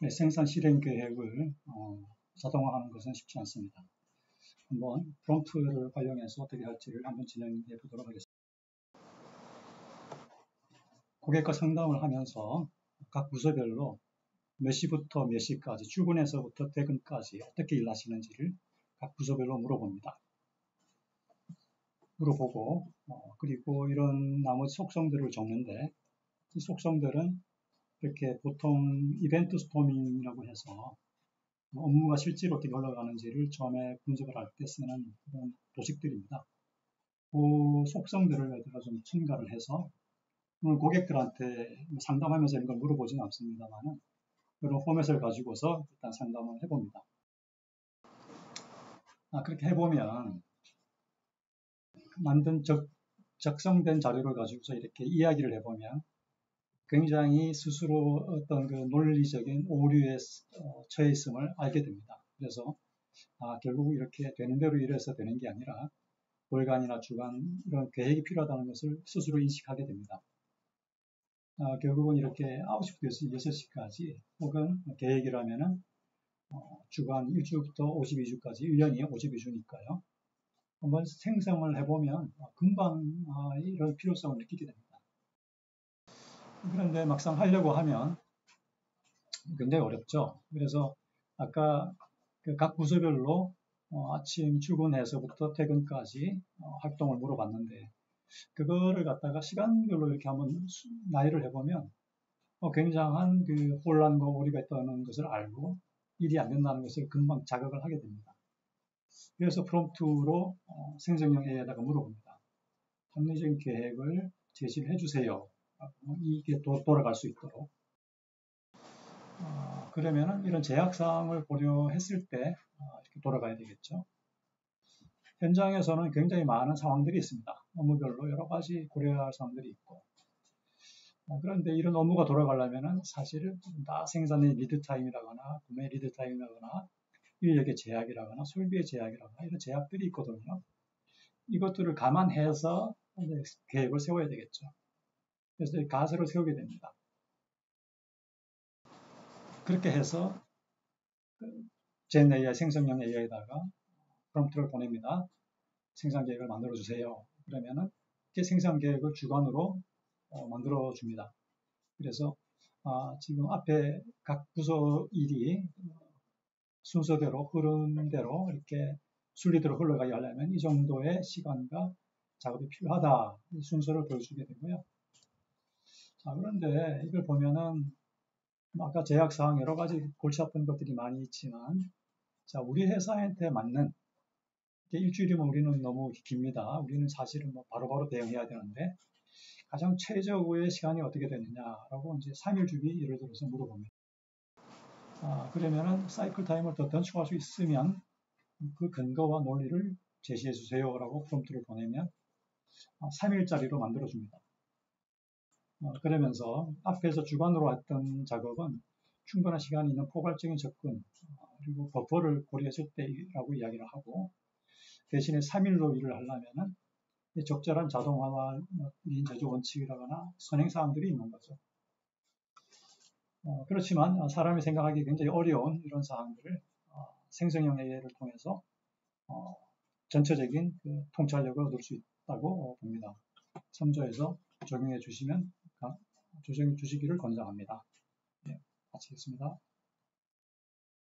네, 생산 실행 계획을 자동화하는 것은 쉽지 않습니다. 한번 프롬프트를 활용해서 어떻게 할지를 한번 진행해 보도록 하겠습니다. 고객과 상담을 하면서 각 부서별로 몇 시부터 몇 시까지, 출근해서부터 퇴근까지 어떻게 일하시는지를 각 부서별로 물어봅니다. 물어보고 그리고 이런 나머지 속성들을 적는데, 이 속성들은 이렇게 보통 이벤트 스토밍이라고 해서 업무가 실제로 어떻게 흘러가는지를 처음에 분석을 할 때 쓰는 그런 도식들입니다. 그 속성들을 여기다가 좀 첨가를 해서, 오늘 고객들한테 상담하면서 이런 걸 물어보지는 않습니다만은 그런 포맷을 가지고서 일단 상담을 해봅니다. 그렇게 해보면 만든 작성된 자료를 가지고서 이렇게 이야기를 해보면 굉장히 스스로 어떤 그 논리적인 오류에 처해 있음을 알게 됩니다. 그래서 결국 이렇게 되는 대로 일해서 되는 게 아니라 월간이나 주간 이런 계획이 필요하다는 것을 스스로 인식하게 됩니다. 결국은 이렇게 9시부터 6시까지 혹은 계획이라면은 주간 1주부터 52주까지 1년이 52주니까요. 한번 생성을 해보면 금방 이런 필요성을 느끼게 됩니다. 그런데 막상 하려고 하면 굉장히 어렵죠. 그래서 아까 각 부서별로 아침 출근해서부터 퇴근까지 활동을 물어봤는데, 그거를 갖다가 시간별로 이렇게 한번 나열을 해보면 굉장한 그 혼란과 오류가 있다는 것을 알고 일이 안 된다는 것을 금방 자각을 하게 됩니다. 그래서 프롬프트로 생성형 AI에다가 물어봅니다. 합리적인 계획을 제시를 해주세요. 이게 돌아갈 수 있도록. 그러면은 이런 제약사항을 고려했을 때 이렇게 돌아가야 되겠죠. 현장에서는 굉장히 많은 상황들이 있습니다. 업무별로 여러 가지 고려해야 할 상황들이 있고, 그런데 이런 업무가 돌아가려면은 사실은 다 생산의 리드타임이라거나 구매 리드타임이라거나 인력의 제약이라거나 설비의 제약이라거나 이런 제약들이 있거든요. 이것들을 감안해서 계획을 세워야 되겠죠. 그래서 가설을 세우게 됩니다. 그렇게 해서 젠 AI, 생성형 AI에다가 프롬프트를 보냅니다. 생산 계획을 만들어 주세요. 그러면은 이렇게 생산 계획을 주관으로 만들어 줍니다. 그래서 지금 앞에 각 부서 일이 순서대로 흐르는 대로 이렇게 순리대로 흘러가게 하려면 이 정도의 시간과 작업이 필요하다, 이 순서를 보여주게 되고요. 그런데 이걸 보면은 아까 제약사항 여러 가지 골치 아픈 것들이 많이 있지만, 우리 회사한테 맞는, 일주일이면 우리는 너무 깁니다. 우리는 사실은 바로바로 대응해야 되는데 가장 최적의 시간이 어떻게 되느냐라고 이제 3일 주기 예를 들어서 물어봅니다. 그러면은 사이클 타임을 더 단축할 수 있으면 그 근거와 논리를 제시해 주세요라고 프롬프트를 보내면 3일짜리로 만들어 줍니다. 그러면서 앞에서 주관으로 했던 작업은 충분한 시간이 있는 포괄적인 접근, 그리고 버퍼를 고려했을 때라고 이야기를 하고, 대신에 3일로 일을 하려면은 적절한 자동화와 린 제조 원칙이라거나 선행사항들이 있는 거죠. 그렇지만 사람이 생각하기 굉장히 어려운 이런 사항들을 생성형 AI를 통해서 전체적인 그 통찰력을 얻을 수 있다고 봅니다. 참조해서 적용해 주시기를 권장합니다. 네, 마치겠습니다.